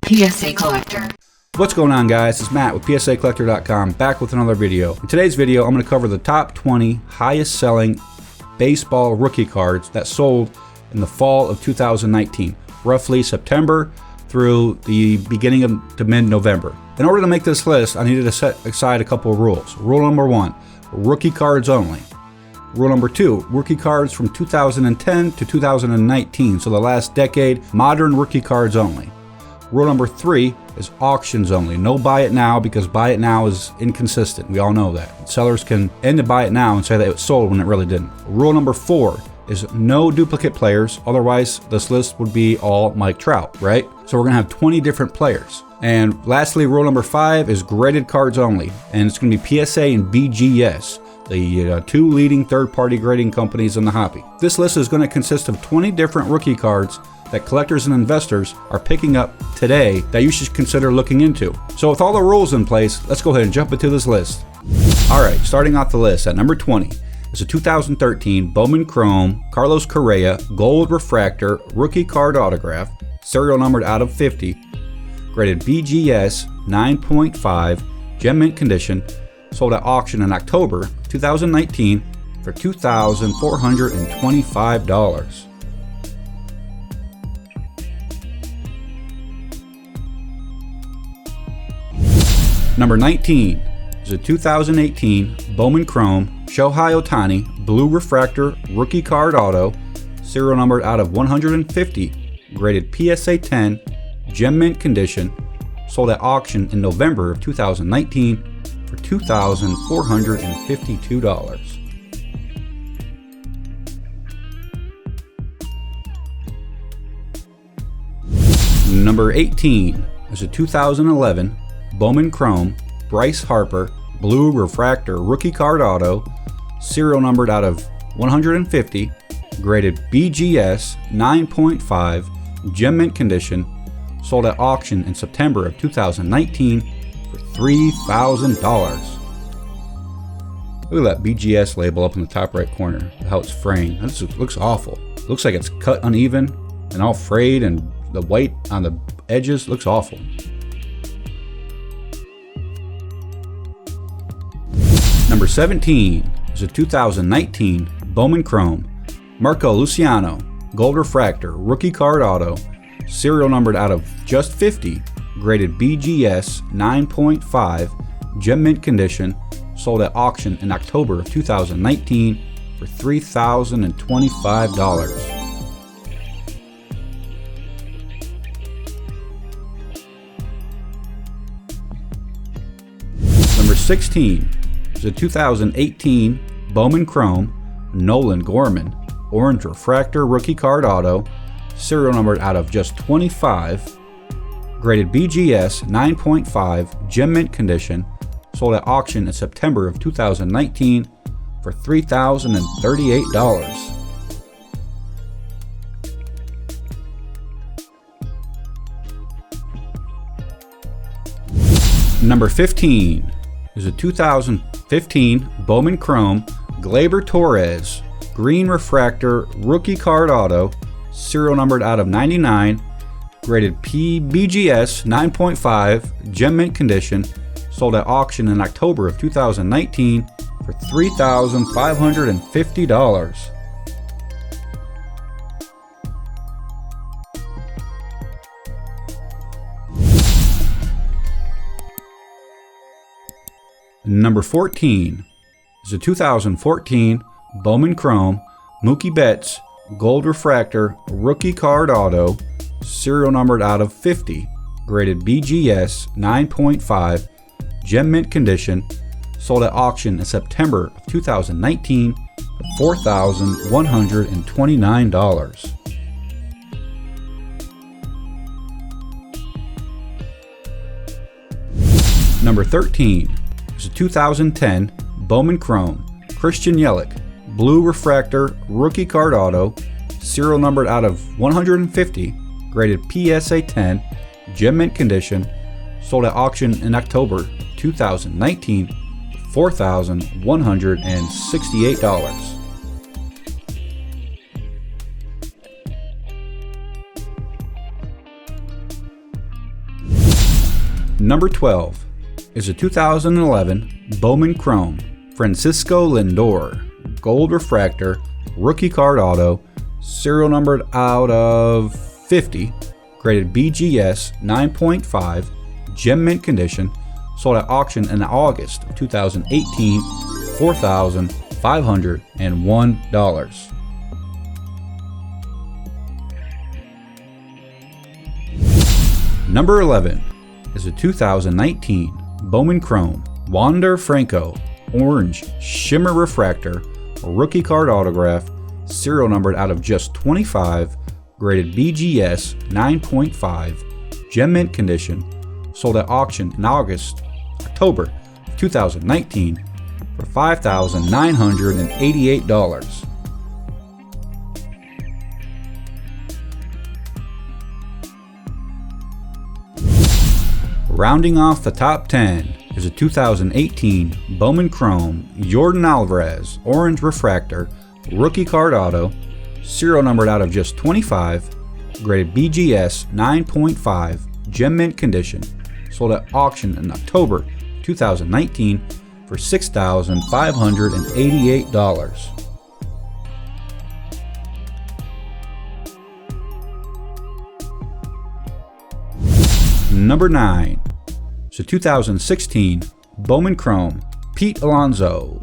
PSA Collector. What's going on, guys? It's Matt with PSAcollector.com, back with another video. In today's video, I'm going to cover the top 20 highest selling baseball rookie cards that sold in the fall of 2019, roughly September through the beginning to mid-November. In order to make this list, I needed to set aside a couple of rules. Rule number 1, rookie cards only. Rule number 2, rookie cards from 2010 to 2019, so the last decade, modern rookie cards only. Rule number 3 is auctions only. No buy it now, because buy it now is inconsistent. We all know that. Sellers can end the buy it now and say that it was sold when it really didn't. Rule number 4 is no duplicate players. Otherwise, this list would be all Mike Trout, right? So we're gonna have 20 different players. And lastly, rule number 5 is graded cards only. And it's gonna be PSA and BGS, the two leading third-party grading companies in the hobby. This list is gonna consist of 20 different rookie cards that collectors and investors are picking up today that you should consider looking into. So with all the rules in place, let's go ahead and jump into this list. All right, starting off the list at number 20 is a 2013 BOWMAN Chrome Carlos Correa Gold Refractor Rookie Card Autograph, serial numbered out of 50, graded BGS 9.5, gem mint condition, sold at auction in October 2019 for $2,425. Number 19 is a 2018 BOWMAN Chrome Shohei Ohtani Blue Refractor Rookie Card Auto, serial numbered out of 150, graded PSA 10, gem mint condition, sold at auction in November of 2019 for $2,452. Number 18 is a 2011 BOWMAN Chrome BRYCE HARPER Blue Refractor Rookie Card Auto, serial numbered out of 150, graded BGS 9.5, gem mint condition, sold at auction in September of 2019 for $3,000. Look at that BGS label up in the top right corner, how it's framed. That just looks awful. It looks like it's cut uneven and all frayed, and the white on the edges looks awful. Number 17 is a 2019 BOWMAN Chrome Marco Luciano Gold Refractor Rookie Card Auto, serial numbered out of just 50, graded BGS 9.5, gem mint condition, sold at auction in October of 2019 for $3,025. Number 16 is a 2018 BOWMAN Chrome Nolan Gorman Orange Refractor Rookie Card Auto, serial numbered out of just 25, graded BGS 9.5, gem mint condition, sold at auction in September of 2019 for $3,038. Number 15 is a 2015 BOWMAN Chrome Gleyber Torres Green Refractor Rookie Card Auto, serial numbered out of 99, graded BGS 9.5, gem mint condition, sold at auction in October of 2019 for $3,550. Number 14 is a 2014 BOWMAN Chrome Mookie Betts Gold Refractor Rookie Card Auto, serial numbered out of 50, graded BGS 9.5, gem mint condition, sold at auction in September of 2019 for $4,129. Number 13 is a 2010 BOWMAN Chrome Christian Yelich Blue Refractor Rookie Card Auto, serial numbered out of 150, graded PSA 10, gem mint condition, sold at auction in October 2019 for $4,168. Number 12 is a 2011 Bowman Chrome Francisco Lindor Gold Refractor Rookie Card Auto, serial numbered out of 50, graded BGS 9.5, gem mint condition, sold at auction in August of 2018, $4,501. Number 11 is a 2019 Bowman Chrome Wander Franco Orange Shimmer Refractor Rookie Card Autograph, serial numbered out of just 25, graded BGS 9.5, gem mint condition, sold at auction in October 2019 for $5,988. Rounding off the top 10 is a 2018 Bowman Chrome Yordan Alvarez Orange Refractor Rookie Card Auto, serial numbered out of just 25, graded BGS 9.5, gem mint condition, sold at auction in October 2019 for $6,588. Number 9 is a 2016 Bowman Chrome Pete Alonso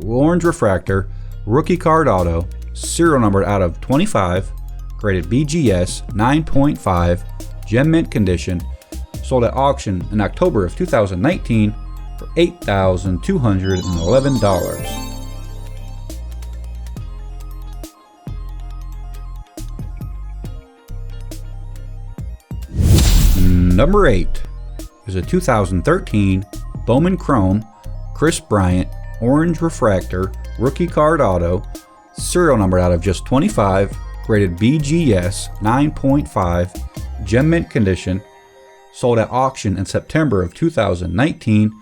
Orange Refractor Rookie Card Auto, serial numbered out of 25, graded BGS 9.5, gem mint condition, sold at auction in October of 2019 for $8,211. Number 8 is a 2013 Bowman Chrome KRIS Bryant Orange Refractor Rookie Card Auto, serial numbered out of just 25, graded BGS 9.5, gem mint condition, sold at auction in September of 2019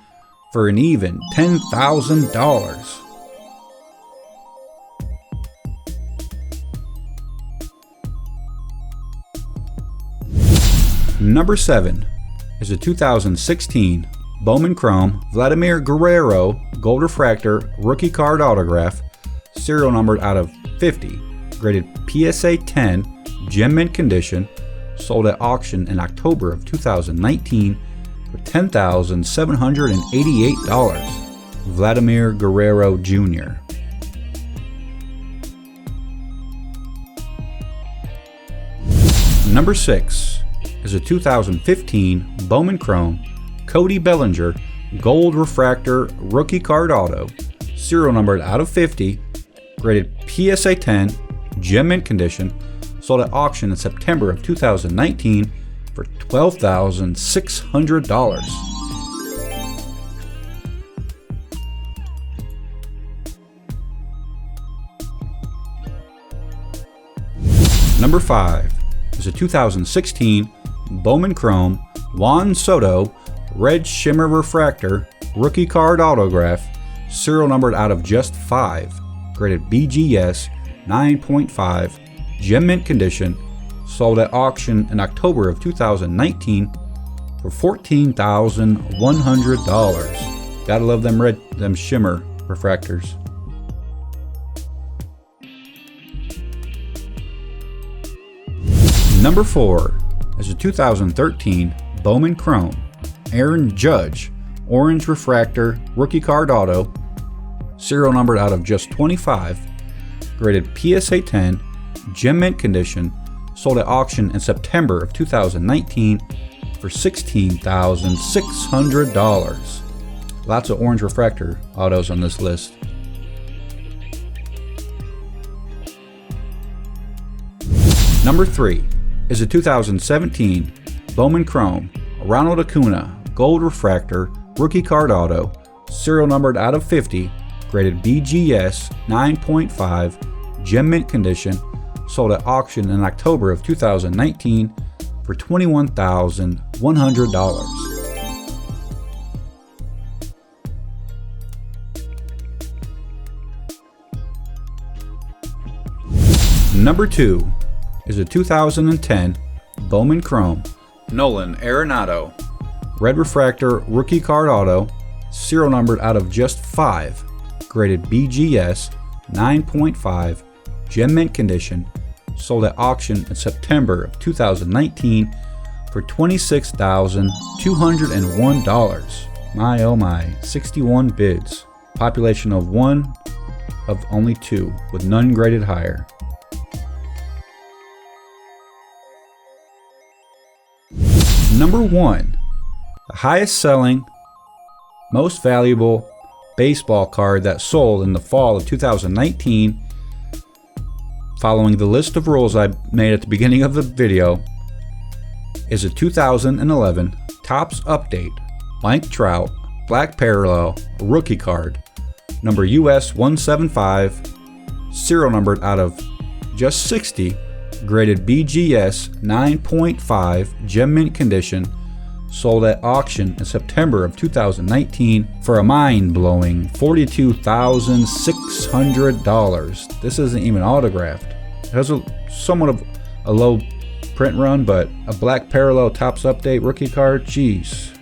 for an even $10,000. Number 7 is a 2016 Bowman Chrome Vladimir Guerrero Gold Refractor Rookie Card Autograph, serial numbered out of 50, graded PSA 10, gem mint condition, sold at auction in October of 2019 for $10,788. Vladimir Guerrero Jr. Number 6 is a 2015 Bowman Chrome Cody Bellinger Gold Refractor Rookie Card Auto, serial numbered out of 50, graded PSA 10, gem mint condition, sold at auction in September of 2019 for $12,600. Number 5 is a 2016 Bowman Chrome Juan Soto Red Shimmer Refractor Rookie Card Autograph, serial numbered out of just 5, graded BGS 9.5, gem mint condition, sold at auction in October of 2019 for $14,100. Gotta love them shimmer refractors. Number 4 is a 2013 Bowman Chrome Aaron Judge Orange Refractor Rookie Card Auto, serial numbered out of just 25, graded PSA 10, gem mint condition, sold at auction in September of 2019 for $16,600. Lots of orange refractor autos on this list. Number 3 is a 2017 Bowman Chrome Ronald Acuna Gold Refractor Rookie Card Auto, serial numbered out of 50, graded BGS 9.5, gem mint condition, sold at auction in October of 2019 for $21,100. Number 2 is a 2010 Bowman Chrome Nolan Arenado Red Refractor Rookie Card Auto, serial numbered out of just 5, graded BGS 9.5, gem mint condition, sold at auction in September of 2019 for $26,201. My oh my, 61 bids. Population of 1 of only 2, with none graded higher. Number 1, the highest selling, most valuable baseball card that sold in the fall of 2019, following the list of rules I made at the beginning of the video, is a 2011 Topps Update Mike Trout Black Parallel Rookie Card, number US 175, serial numbered out of just 60, graded BGS 9.5, gem mint condition, sold at auction in September of 2019 for a mind-blowing $42,600. This isn't even autographed. It has somewhat of a low print run, but a Black Parallel Topps Update rookie card, jeez,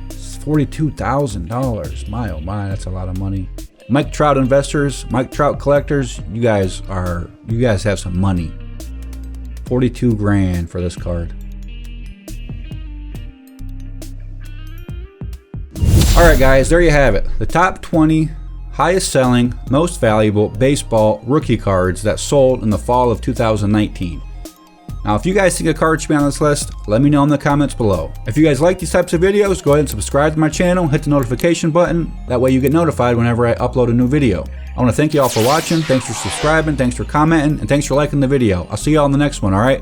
it's $42,000. My oh my, that's a lot of money. Mike Trout investors, Mike Trout collectors, you guys have some money. 42 grand for this card. Alright guys, there you have it. The top 20 highest selling, most valuable baseball rookie cards that sold in the fall of 2019. Now if you guys think a card should be on this list, let me know in the comments below. If you guys like these types of videos, go ahead and subscribe to my channel, hit the notification button, that way you get notified whenever I upload a new video. I want to thank you all for watching, thanks for subscribing, thanks for commenting, and thanks for liking the video. I'll see you all in the next one, alright?